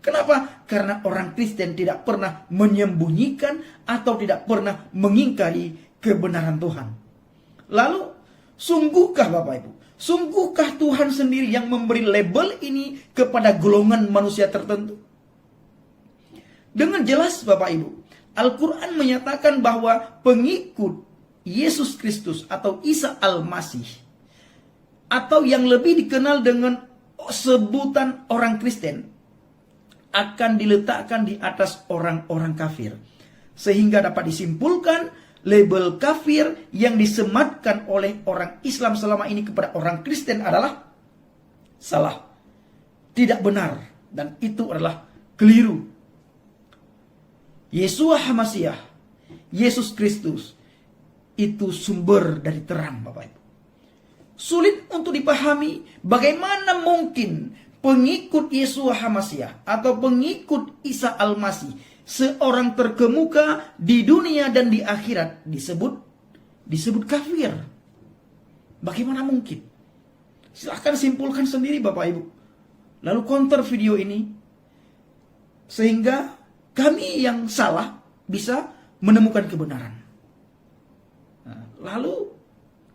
Kenapa? Karena orang Kristen tidak pernah menyembunyikan atau tidak pernah mengingkari kebenaran Tuhan. Lalu, sungguhkah Bapak Ibu? Sungguhkah Tuhan sendiri yang memberi label ini kepada golongan manusia tertentu? Dengan jelas Bapak Ibu, Al-Quran menyatakan bahwa pengikut Yesus Kristus atau Isa Al-Masih, atau yang lebih dikenal dengan sebutan orang Kristen, akan diletakkan di atas orang-orang kafir. Sehingga dapat disimpulkan label kafir yang disematkan oleh orang Islam selama ini kepada orang Kristen adalah salah, tidak benar, dan itu adalah keliru. Yeshua HaMasyiah, Yesus Kristus, itu sumber dari terang Bapak Ibu. Sulit untuk dipahami bagaimana mungkin pengikut Yeshua HaMasyiah atau pengikut Isa Al-Masih, seorang terkemuka di dunia dan di akhirat, disebut kafir. Bagaimana mungkin? Silahkan simpulkan sendiri Bapak Ibu. Lalu counter video ini, sehingga kami yang salah bisa menemukan kebenaran. Nah, lalu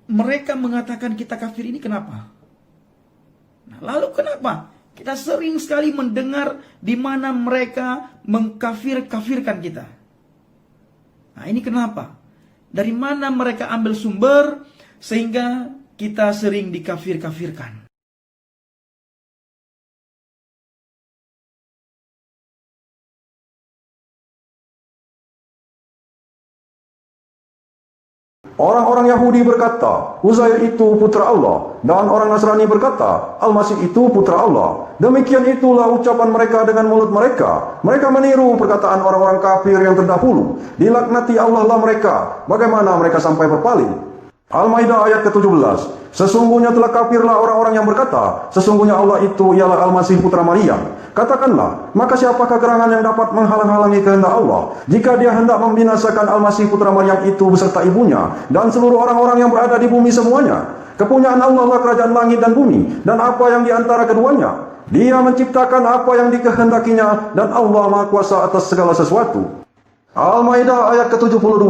mereka mengatakan kita kafir ini kenapa? Nah, lalu kenapa? Kita sering sekali mendengar di mana mereka mengkafir-kafirkan kita. Nah, ini kenapa? Dari mana mereka ambil sumber sehingga kita sering dikafir-kafirkan? Orang-orang Yahudi berkata, Uzair itu putra Allah, dan orang Nasrani berkata, Al-Masih itu putra Allah. Demikian itulah ucapan mereka dengan mulut mereka. Mereka meniru perkataan orang-orang kafir yang terdahulu. Dilaknati Allah lah mereka. Bagaimana mereka sampai berpaling? Al-Maidah ayat ke-17. Sesungguhnya telah kafirlah orang-orang yang berkata, sesungguhnya Allah itu ialah Al-Masih putra Maryam. Katakanlah, maka siapakah gerangan yang dapat menghalang-halangi kehendak Allah, jika dia hendak membinasakan Al-Masih putra Maryam itu beserta ibunya, dan seluruh orang-orang yang berada di bumi semuanya? Kepunyaan Allah lah kerajaan langit dan bumi, dan apa yang di antara keduanya. Dia menciptakan apa yang dikehendakinya, dan Allah Maha Kuasa atas segala sesuatu. Al-Maidah ayat ke-72.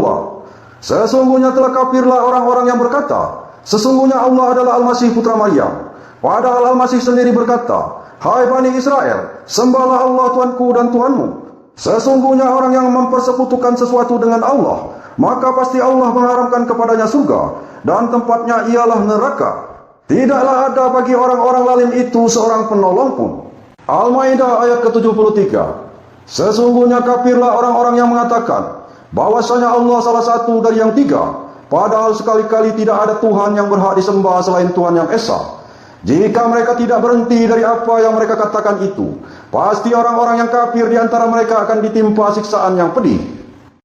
Sesungguhnya telah kafirlah orang-orang yang berkata, sesungguhnya Allah adalah Al-Masih putra Maryam. Padahal Al-Masih sendiri berkata, hai Bani Israel, sembahlah Allah Tuanku dan Tuhanmu. Sesungguhnya orang yang mempersekutukan sesuatu dengan Allah, maka pasti Allah mengharamkan kepadanya surga, dan tempatnya ialah neraka. Tidaklah ada bagi orang-orang lalim itu seorang penolong pun. Al-Maidah ayat ke-73. Sesungguhnya kafirlah orang-orang yang mengatakan bahwasanya Allah salah satu dari yang tiga, padahal sekali-kali tidak ada Tuhan yang berhak disembah selain Tuhan yang Esa. Jika mereka tidak berhenti dari apa yang mereka katakan itu, pasti orang-orang yang kafir di antara mereka akan ditimpa siksaan yang pedih.